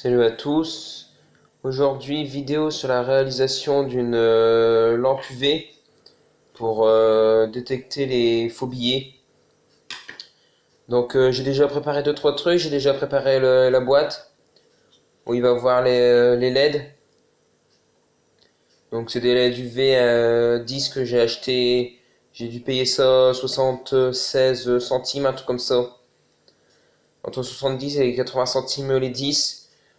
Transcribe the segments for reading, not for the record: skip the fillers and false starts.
Salut à tous. Aujourd'hui, vidéo sur la réalisation d'une lampe UV pour détecter les faux billets. Donc j'ai déjà préparé deux trois trucs. J'ai déjà préparé la boîte où il va voir les LED. Donc c'est des LED UV 10 que j'ai acheté. J'ai dû payer ça 76 centimes, un truc comme ça. Entre 70 et 80 centimes les 10.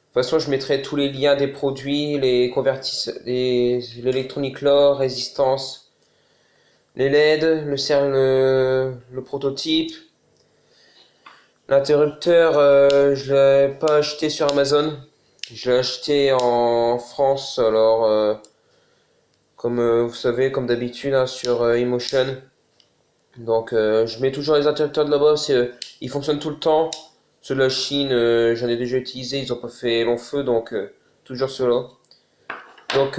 De toute façon, je mettrai tous les liens des produits, les convertisseurs, l'électronique lore, résistance, les LED, le prototype. L'interrupteur, je l'ai pas acheté sur Amazon. Je l'ai acheté en France, alors comme vous savez, comme d'habitude, hein, sur Emotion. Donc je mets toujours les interrupteurs de là-bas, ils fonctionnent tout le temps. Ceux de la Chine, j'en ai déjà utilisé, ils ont pas fait long feu, donc toujours ceux-là. Donc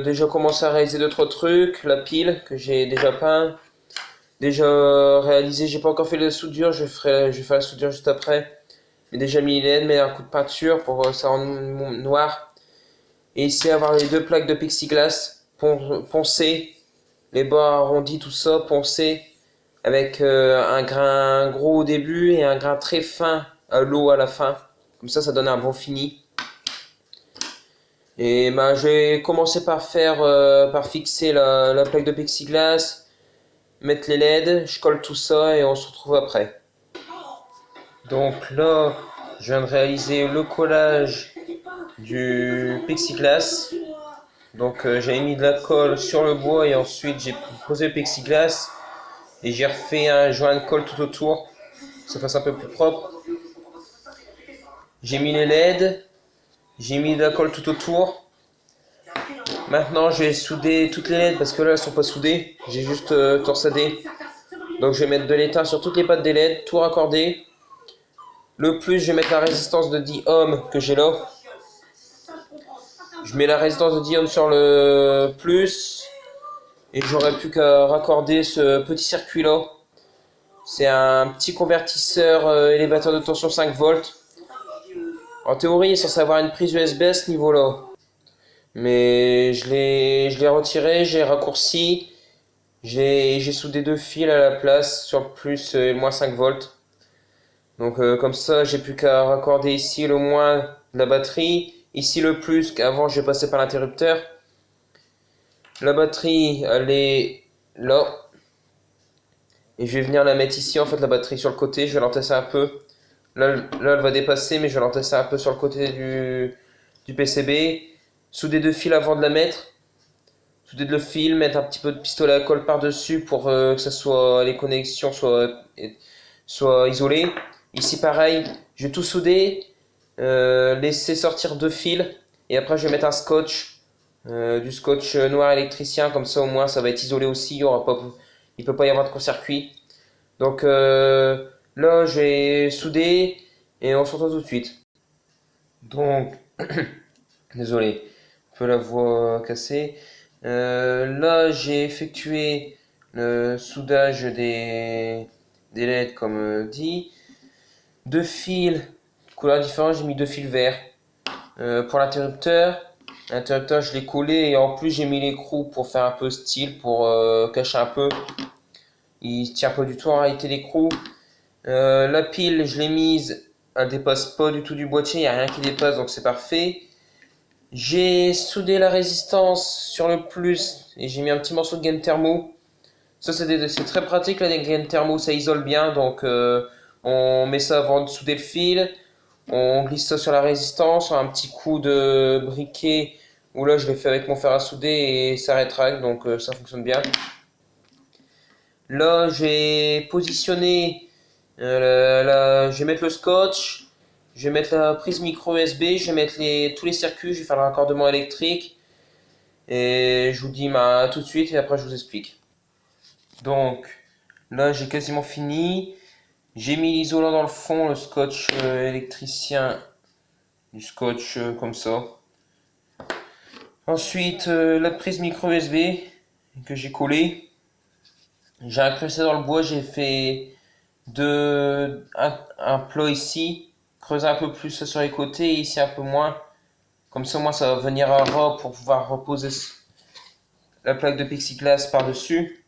déjà commencé à réaliser deux trois trucs, la pile que j'ai déjà peint, déjà réalisé, j'ai pas encore fait la soudure, je vais faire la soudure juste après. Mais déjà mis l'aide, mais un coup de peinture pour ça rendre noir. Et ici avoir les deux plaques de plexiglas poncées, les bords arrondis, tout ça poncé avec un grain gros au début et un grain très fin à l'eau à la fin. Comme ça donne un bon fini. Et bah, je vais commencer par fixer la plaque de plexiglas, mettre les LED, je colle tout ça et on se retrouve après. Donc là, je viens de réaliser le collage du plexiglas. Donc j'ai mis de la colle sur le bois et ensuite j'ai posé le plexiglas et j'ai refait un joint de colle tout autour, que ça fasse un peu plus propre. J'ai mis les LED, j'ai mis de la colle tout autour. Maintenant, je vais souder toutes les LED parce que là, elles sont pas soudées. J'ai juste torsadé. Donc, je vais mettre de l'étain sur toutes les pattes des LED, tout raccordé. Le plus, je vais mettre la résistance de 10 ohms que j'ai là. Je mets la résistance de 10 ohms sur le plus. Et j'aurai plus qu'à raccorder ce petit circuit là. C'est un petit convertisseur élévateur de tension 5 volts. En théorie, il est censé avoir une prise USB à ce niveau là. Mais je l'ai retiré, j'ai raccourci. J'ai soudé deux fils à la place sur le plus et le moins 5 volts. Donc comme ça, j'ai plus qu'à raccorder ici le moins de la batterie. Ici le plus, qu'avant je vais passer par l'interrupteur. La batterie, elle est là. Et je vais venir la mettre ici, en fait, la batterie sur le côté. Je vais l'entasser un peu. Là, elle va dépasser, mais je vais l'entasser un peu sur le côté du PCB. Souder deux fils avant de la mettre. Souder le fil, mettre un petit peu de pistolet à colle par-dessus pour que ça soit, les connexions soient isolées. Ici pareil, je vais tout souder, laisser sortir deux fils et après je vais mettre un scotch, du scotch noir électricien, comme ça au moins ça va être isolé aussi, il peut pas y avoir de court-circuit. Donc là je vais souder et on se retrouve tout de suite. Donc, désolé, un peu la voix cassée. Là, j'ai effectué le soudage des LED comme dit. Deux fils, couleurs différentes, j'ai mis deux fils verts. Pour l'interrupteur, je l'ai collé et en plus j'ai mis l'écrou pour faire un peu style, pour cacher un peu. Il tient pas du tout en réalité l'écrou. La pile, je l'ai mise, elle dépasse pas du tout du boîtier, il n'y a rien qui dépasse donc c'est parfait. J'ai soudé la résistance sur le plus et j'ai mis un petit morceau de gaine thermo. Ça c'est très pratique la gaine thermo, ça isole bien donc on met ça avant de souder le fil. On glisse ça sur la résistance, sur un petit coup de briquet où là je l'ai fait avec mon fer à souder et ça rétracte donc ça fonctionne bien. Là j'ai positionné, je vais mettre le scotch. Je vais mettre la prise micro USB, je vais mettre tous les circuits, je vais faire le raccordement électrique. Et je vous dis tout de suite et après je vous explique. Donc là j'ai quasiment fini. J'ai mis l'isolant dans le fond, le scotch électricien, du scotch comme ça. Ensuite la prise micro USB que j'ai collée. J'ai incrusté dans le bois, j'ai fait un plat ici creuser un peu plus sur les côtés, ici un peu moins. Comme ça, moi, ça va venir à ras pour pouvoir reposer la plaque de plexiglas par-dessus.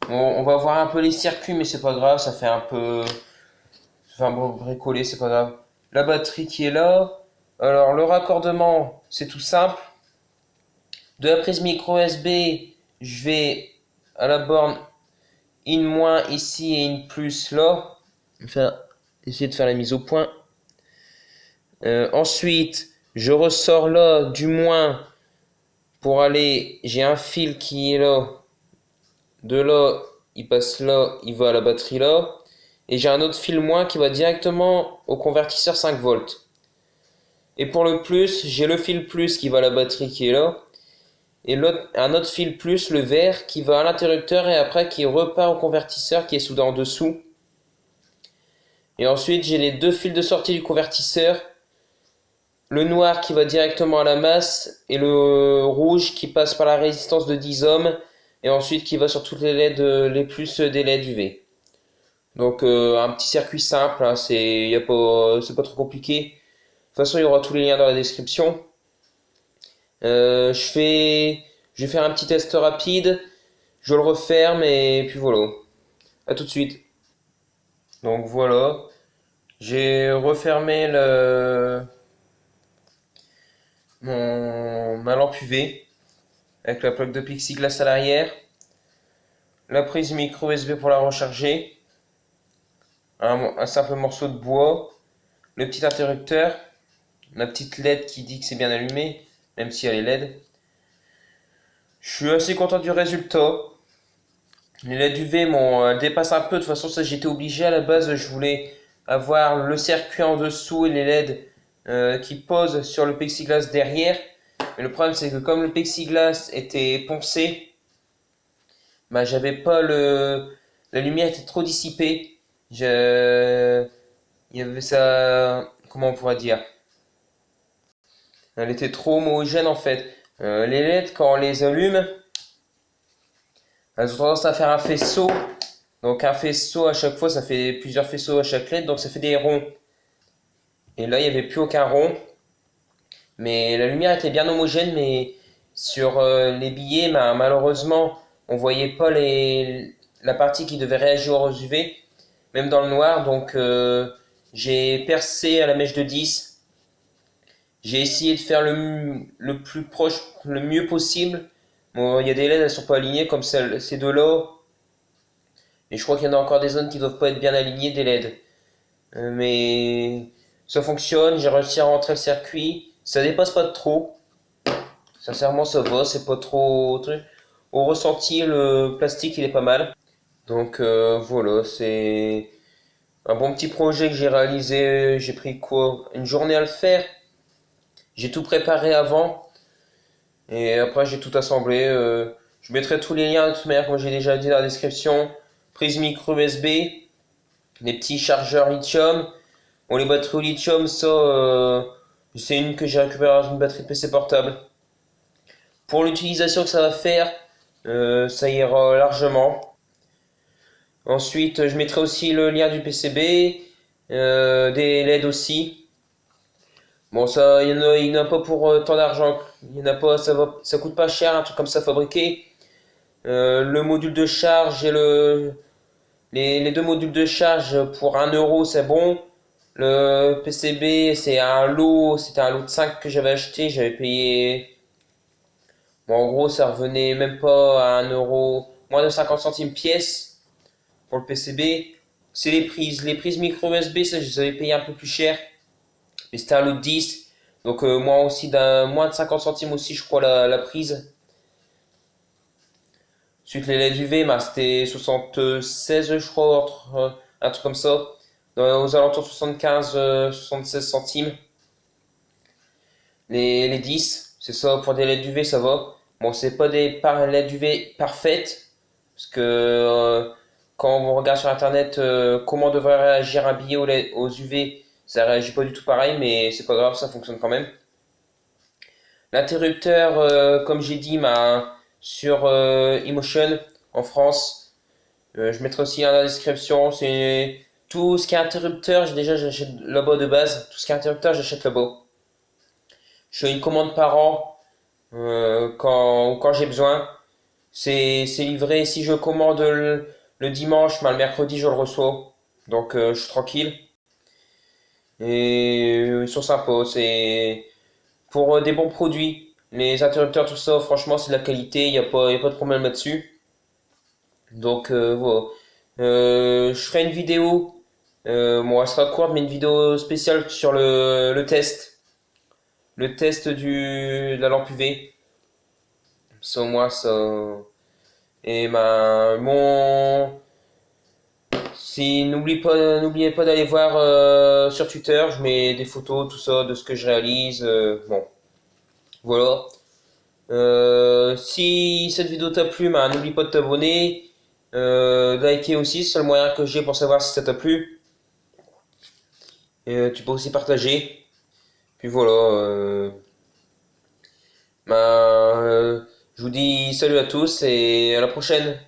Bon, on va voir un peu les circuits, mais c'est pas grave, ça fait un peu... Enfin bon, bricoler, c'est pas grave. La batterie qui est là. Alors, le raccordement, c'est tout simple. De la prise micro USB, je vais à la borne in- ici et in+ là. Essayer de faire la mise au point. Ensuite, je ressors là du moins pour aller. J'ai un fil qui est là. De là, il passe là, il va à la batterie là. Et j'ai un autre fil moins qui va directement au convertisseur 5 volts. Et pour le plus, j'ai le fil plus qui va à la batterie qui est là. Et un autre fil plus, le vert, qui va à l'interrupteur et après qui repart au convertisseur qui est soudé en dessous. Et ensuite, j'ai les deux fils de sortie du convertisseur. Le noir qui va directement à la masse et le rouge qui passe par la résistance de 10 ohms et ensuite qui va sur toutes les LED, les plus des LED UV. Donc un petit circuit simple, hein, c'est pas trop compliqué. De toute façon, il y aura tous les liens dans la description. Je vais faire un petit test rapide. Je le referme et puis voilà. À tout de suite. Donc voilà. J'ai refermé ma lampe UV avec la plaque de plexiglas à l'arrière. La prise micro USB pour la recharger. Un simple morceau de bois. Le petit interrupteur. La petite LED qui dit que c'est bien allumé, même si elle est LED. Je suis assez content du résultat. Les LED UV dépassent un peu. De toute façon, ça j'étais obligé à la base. Je voulais avoir le circuit en dessous et les LED qui posent sur le plexiglas derrière. Mais le problème, c'est que comme le plexiglas était poncé, bah, j'avais pas la lumière était trop dissipée. Il y avait ça, comment on pourrait dire? Elle était trop homogène en fait. Les LED, quand on les allume, elles ont tendance à faire un faisceau. Donc un faisceau à chaque fois, ça fait plusieurs faisceaux à chaque LED, donc ça fait des ronds. Et là, il n'y avait plus aucun rond. Mais la lumière était bien homogène, mais sur les billets, bah, malheureusement, on voyait pas la partie qui devait réagir aux UV, même dans le noir. Donc j'ai percé à la mèche de 10. J'ai essayé de faire le plus proche, le mieux possible. Bon, il y a des LED, elles sont pas alignées comme ces deux-là. Et je crois qu'il y en a encore des zones qui doivent pas être bien alignées des LED. Mais ça fonctionne, j'ai réussi à rentrer le circuit. Ça dépasse pas de trop. Sincèrement, ça va, c'est pas trop truc. Au ressenti, le plastique, il est pas mal. Donc voilà, c'est un bon petit projet que j'ai réalisé. J'ai pris quoi? Une journée à le faire. J'ai tout préparé avant. Et après, j'ai tout assemblé. Je mettrai tous les liens de toute manière, comme j'ai déjà dit dans la description. Prise micro USB, les petits chargeurs lithium. Bon, les batteries au lithium, ça, c'est une que j'ai récupérée dans une batterie de PC portable. Pour l'utilisation que ça va faire, ça ira largement. Ensuite, je mettrai aussi le lien du PCB, des LED aussi. Bon, ça, il y en a pas pour tant d'argent. Il y en a pas, ça coûte pas cher, un truc comme ça à fabriquer. Le module de charge et les deux modules de charge pour 1 €, c'est bon. Le PCB, c'était un lot de 5 que j'avais acheté, j'avais payé. Bon, en gros, ça revenait même pas à 1 €, moins de 50 centimes pièce pour le PCB. C'est les prises. Les prises micro USB, ça, je les avais payé un peu plus cher. Mais c'était un lot de 10. Donc, moins aussi moins de 50 centimes aussi, je crois, la prise. Ensuite, les LED UV, bah, c'était 76, je crois, un truc comme ça. Aux alentours de 75, 76 centimes. Les 10, c'est ça, pour des LED UV, ça va. Bon, c'est pas des LED UV parfaites, parce que quand on regarde sur internet comment devrait réagir un billet aux UV, ça réagit pas du tout pareil, mais c'est pas grave, ça fonctionne quand même. L'interrupteur, comme j'ai dit, sur Emotion en France, je mettrai aussi dans la description. C'est Tout ce qui est interrupteur, j'achète là-bas de base. Tout ce qui est interrupteur, j'achète là-bas. Je fais une commande par an quand j'ai besoin. C'est livré. Si je commande le dimanche, le mercredi, je le reçois. Donc, je suis tranquille. Et ils sont sympas. C'est pour des bons produits. Les interrupteurs, tout ça, franchement, c'est de la qualité. Y a pas de problème là-dessus. Donc, voilà. Je ferai une vidéo. Bon, elle sera courte, mais une vidéo spéciale sur le test. Le test de la lampe UV. Ça, moi, ça. Et ben, si, n'oubliez pas d'aller voir sur Twitter. Je mets des photos, tout ça, de ce que je réalise. Bon, voilà. Si cette vidéo t'a plu, ben, n'oublie pas de t'abonner. De liker aussi, c'est le moyen que j'ai pour savoir si ça t'a plu. Tu peux aussi partager. Puis voilà. Ben, je vous dis salut à tous et à la prochaine.